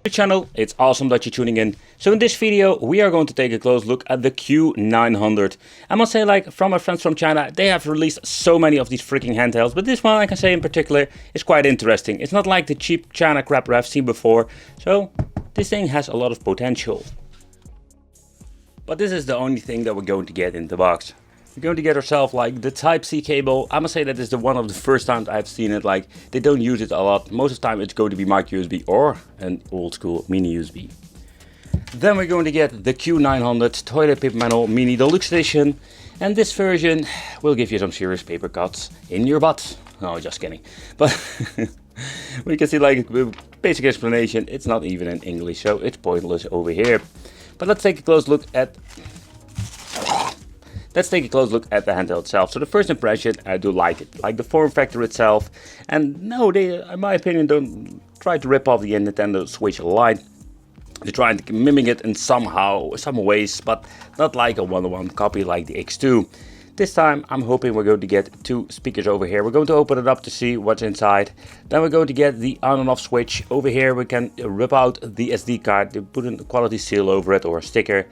The channel, it's awesome that you're tuning in. So in this video we are going to take a close look at the Q900. I must say, like, from my friends from China, they have released so many of these freaking handhelds, but this one I can say in particular is quite interesting. It's not like the cheap China crap I've seen before, so this thing has a lot of potential. But this is the only thing that we're going to get in the box. We're going to get ourselves like the Type-C cable. I must say that is one of the first times I've seen it. Like, they don't use it a lot. Most of the time it's going to be micro USB or an old school mini USB. Then we're going to get the Q900 toilet paper manual mini deluxe edition. And this version will give you some serious paper cuts in your butt. No, just kidding. But we can see, like, the basic explanation. It's not even in English, so it's pointless over here. But let's take a close look at the handheld itself. So the first impression, I do like it. Like the form factor itself. And no, they, in my opinion, don't try to rip off the Nintendo Switch Lite. They're trying to mimic it in some ways, but not like a one-to-one copy like the X2. This time I'm hoping we're going to get two speakers over here. We're going to open it up to see what's inside. Then we're going to get the on and off switch. Over here we can rip out the SD card, to put a quality seal over it or a sticker.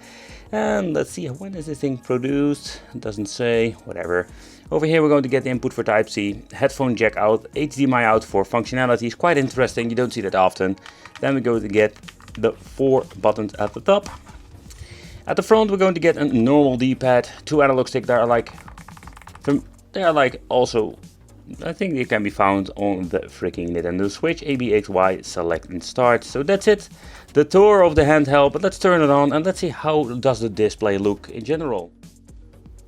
And let's see, when is this thing produced? It doesn't say, whatever. Over here we're going to get the input for Type-C, headphone jack out, HDMI out for functionalities. Quite interesting, you don't see that often. Then we're going to get the 4 buttons at the top. At the front we're going to get a normal D-pad, 2 analog sticks that are like also, I think they can be found on the freaking Nintendo Switch, A, B, X, Y, select and start. So that's it, the tour of the handheld, but let's turn it on and let's see how does the display look in general.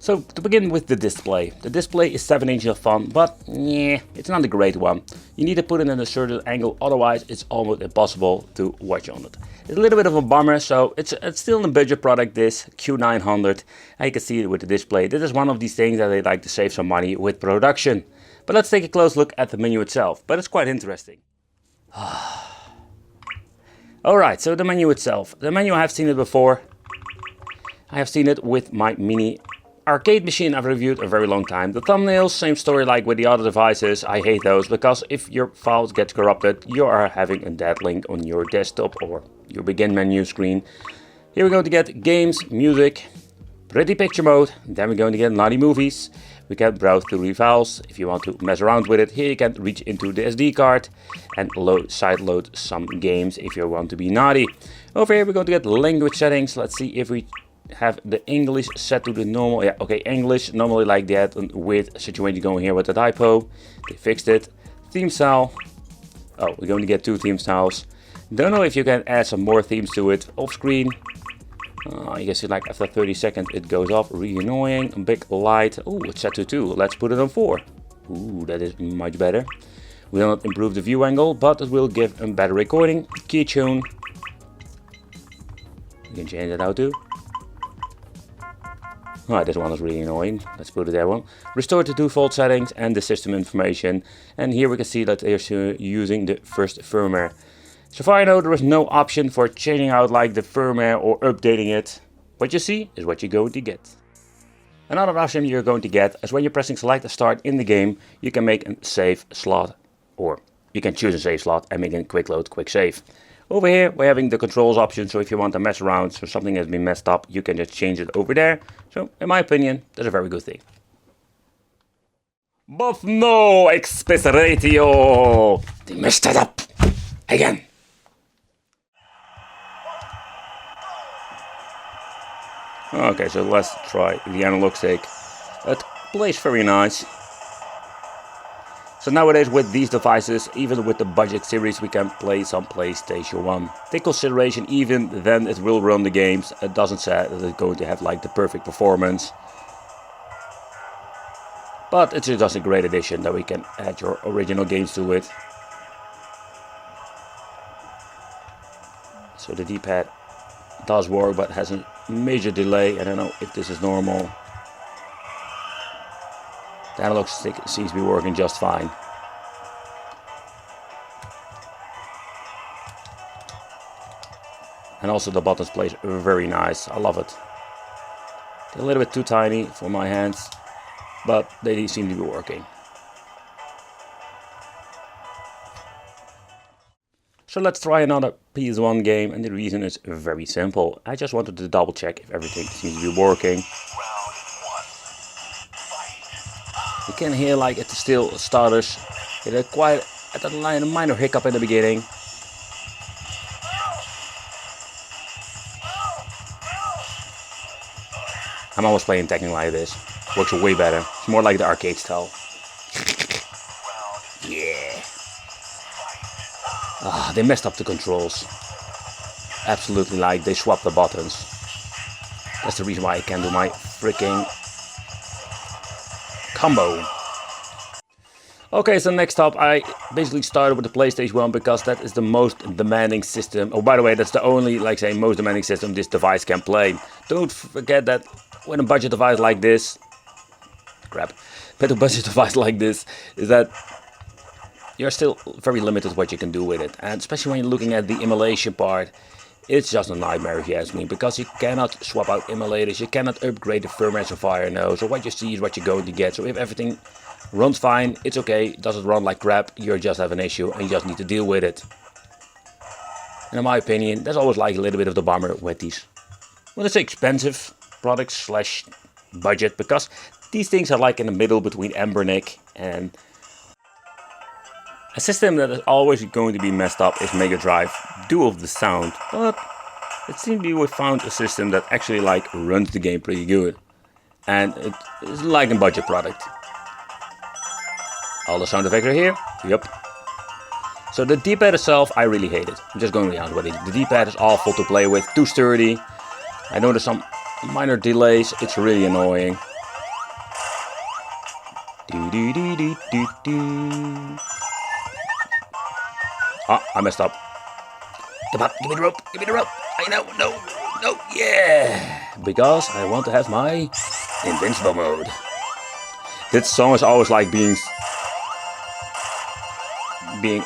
So to begin with the display is 7-inch of fun, but yeah, it's not a great one. You need to put it in a certain angle, otherwise it's almost impossible to watch on it. It's a little bit of a bummer, so it's still a budget product, this Q900. And you can see it with the display. This is one of these things that they like to save some money with production. But let's take a close look at the menu itself, but it's quite interesting. Alright, so the menu itself. The menu, I have seen it before. I have seen it with my mini arcade machine I've reviewed a very long time. The thumbnails, same story like with the other devices. I hate those because if your files get corrupted, you are having a dead link on your desktop or your begin menu screen. Here we're going to get games, music, pretty picture mode. Then we're going to get naughty movies. We can browse through the files. If you want to mess around with it, here you can reach into the SD card and sideload some games if you want to be naughty. Over here we're going to get language settings. Let's see if we have the English set to the normal. Yeah, okay, English normally like that. With situation going here with the typo, they fixed it. Theme style. Oh, we're going to get 2 theme styles. Don't know if you can add some more themes to it off screen. You can see, like, after 30 seconds it goes off. Really annoying. A big light. Oh, it's set to 2. Let's put it on 4. Ooh, that is much better. Will not improve the view angle, but it will give a better recording. Key tune. You can change that out too. Alright, this one is really annoying. Let's put it there one. Restore to default settings and the system information. And here we can see that they're using the first firmware. So far I know there is no option for changing out like the firmware or updating it. What you see is what you're going to get. Another option you're going to get is when you're pressing select to start in the game, you can make a save slot, or you can choose a save slot and make a quick load, quick save. Over here we're having the controls option, so if you want to mess around, so something has been messed up, you can just change it over there. So in my opinion, that's a very good thing. But no, explicit ratio! They messed it up! Again! Okay, so let's try the analog stick. It plays very nice. So nowadays with these devices, even with the budget series, we can play some PlayStation 1. Take consideration, even then it will run the games. It doesn't say that it's going to have like the perfect performance. But it's just a great addition that we can add your original games to it. So the D-pad does work, but has a major delay. I don't know if this is normal. The analog stick seems to be working just fine. And also the buttons play very nice. I love it. They're a little bit too tiny for my hands, but they seem to be working. So let's try another PS1 game, and the reason is very simple. I just wanted to double check if everything seems to be working. You can hear like it's still stutters. It had quite a minor hiccup in the beginning. I'm always playing Tekken like this. Works way better. It's more like the arcade style. Yeah. Ah, they messed up the controls. Absolutely, like they swapped the buttons. That's the reason why I can't do my freaking combo. Okay, so next up I basically started with the PlayStation 1 because that is the most demanding system. Oh, by the way, that's the only, like say, most demanding system this device can play. Don't forget that with a budget device like this, with a budget device like this, is that you're still very limited what you can do with it. And especially when you're looking at the emulation part, it's just a nightmare if you ask me, because you cannot swap out emulators, you cannot upgrade the firmware so far, no. So what you see is what you're going to get. So if everything runs fine, it's okay. Does it run like crap, you just have an issue and you just need to deal with it. And in my opinion, that's always like a little bit of the bummer with these, well, let's say expensive products slash budget, because these things are like in the middle between Anbenic and a system that is always going to be messed up is Mega Drive, due of the sound. But it seems we found a system that actually like runs the game pretty good, and it is like a budget product. All the sound effects are here. Yep. So the D-pad itself, I really hate it. I'm just going to be honest with it. The D-pad is awful to play with, too sturdy. I know there's some minor delays. It's really annoying. Ah, I messed up. Come on, give me the rope, give me the rope. I know, no, yeah. Because I want to have my invincible mode. This song is always like being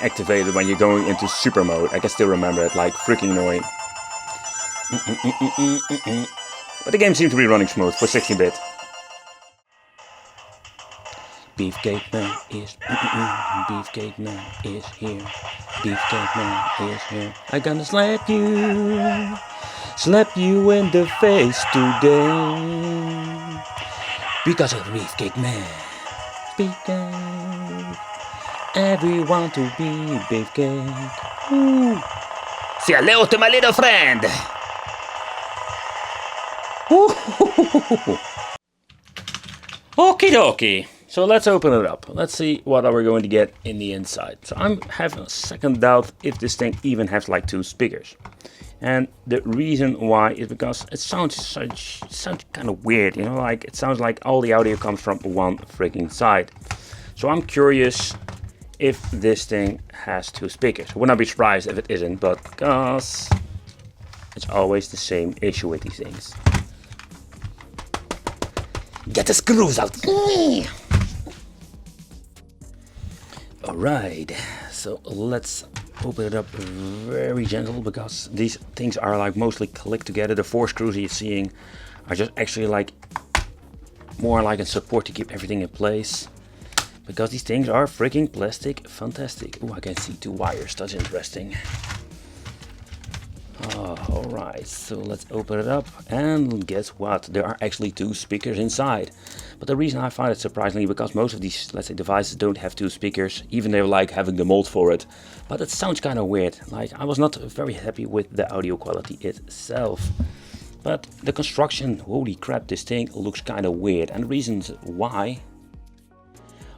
activated when you're going into super mode. I can still remember it, like freaking annoying. But the game seems to be running smooth for 16-bit. Beefcake Man is Beefcake Man is here. Beefcake Man is here. I gonna slap you in the face today. Because of Beefcake Man. Beefcake. Everyone to be Beefcake. Ooh. Say hello to my little friend. Okie dokie. So let's open it up. Let's see what are we going to get in the inside. So I'm having a second doubt if this thing even has like 2 speakers. And the reason why is because it sounds kind of weird, you know, like it sounds like all the audio comes from one freaking side. So I'm curious if this thing has 2 speakers. I would not be surprised if it isn't, but because it's always the same issue with these things. Get the screws out. Alright, so let's open it up very gentle, because these things are like mostly clicked together. The 4 screws you're seeing are just actually like more like a support to keep everything in place, because these things are freaking plastic fantastic. Oh, I can see 2 wires, that's interesting. Alright, so let's open it up, and guess what? There are actually 2 speakers inside. But the reason I find it surprisingly, because most of these, let's say, devices don't have 2 speakers, even they're like having the mold for it. But it sounds kind of weird. Like, I was not very happy with the audio quality itself. But the construction, holy crap, this thing looks kind of weird. And the reasons why.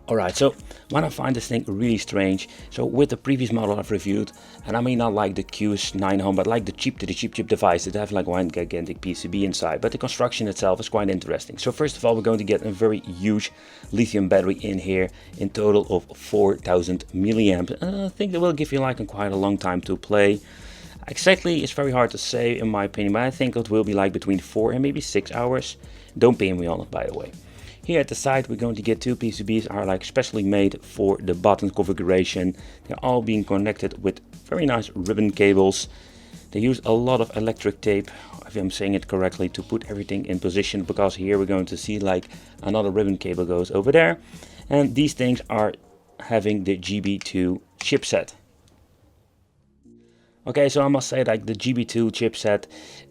Alright, so when I find this thing really strange, so with the previous model I've reviewed, and I mean not like the Q900, but like the cheap devices that have like one gigantic PCB inside, but the construction itself is quite interesting. So first of all, we're going to get a very huge lithium battery in here, in total of 4000 milliamps. I think that will give you like quite a long time to play. Exactly, it's very hard to say in my opinion, but I think it will be like between 4 and maybe 6 hours. Don't pay me on it, by the way. Here at the side we're going to get 2 PCBs, are like specially made for the button configuration. They're all being connected with very nice ribbon cables. They use a lot of electric tape, if I'm saying it correctly, to put everything in position, because here we're going to see like another ribbon cable goes over there. And these things are having the GB2 chipset. Okay, so I must say, like the GB2 chipset,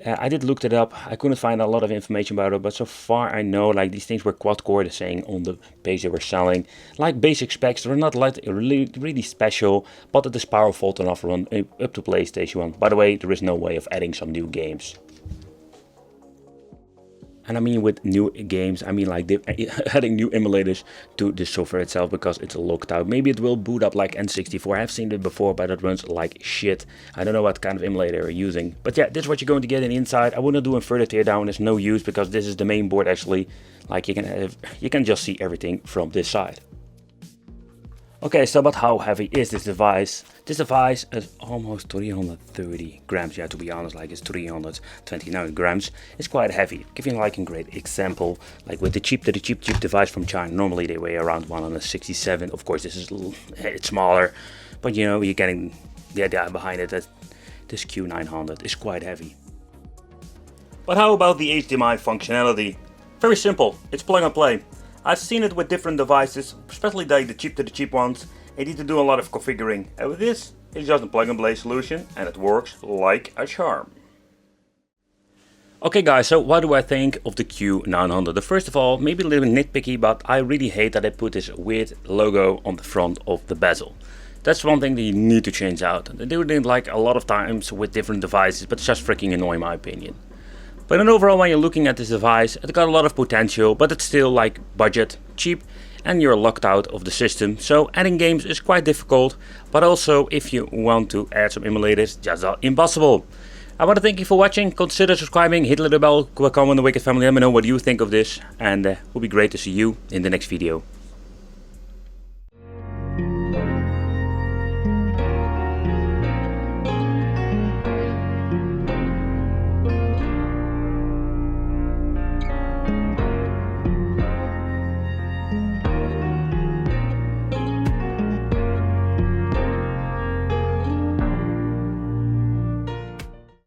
I did look it up. I couldn't find a lot of information about it, but so far I know like these things were quad-core, they're saying on the page they were selling. Like basic specs, they're not like really special, but it is powerful enough to run up to PlayStation 1. By the way, there is no way of adding some new games. And I mean with new games, I mean like adding new emulators to the software itself because it's locked out. Maybe it will boot up like N64. I've seen it before, but it runs like shit. I don't know what kind of emulator you're using. But yeah, this is what you're going to get in the inside. I wouldn't do a further teardown. There's no use because this is the main board actually. Like you can just see everything from this side. Okay, so but how heavy is this device? This device is almost 330 grams, yeah, to be honest, like it's 329 grams. It's quite heavy. Giving like a great example, like with the cheap device from China, normally they weigh around 167. Of course, this is it's smaller, but you know, you're getting the idea behind it that this Q900 is quite heavy. But how about the HDMI functionality? Very simple, it's plug and play. I've seen it with different devices, especially like the cheap ones. You need to do a lot of configuring. And with this, it's just a plug and play solution and it works like a charm. Okay guys, so what do I think of the Q900? First of all, maybe a little nitpicky, but I really hate that they put this weird logo on the front of the bezel. That's one thing that you need to change out. They do it like a lot of times with different devices, but it's just freaking annoying in my opinion. But in overall, when you're looking at this device, it got a lot of potential, but it's still like budget, cheap, and you're locked out of the system. So adding games is quite difficult, but also if you want to add some emulators, just impossible. I want to thank you for watching. Consider subscribing, hit the little bell, welcome on the Wicked family. Let me know what you think of this, and it will be great to see you in the next video.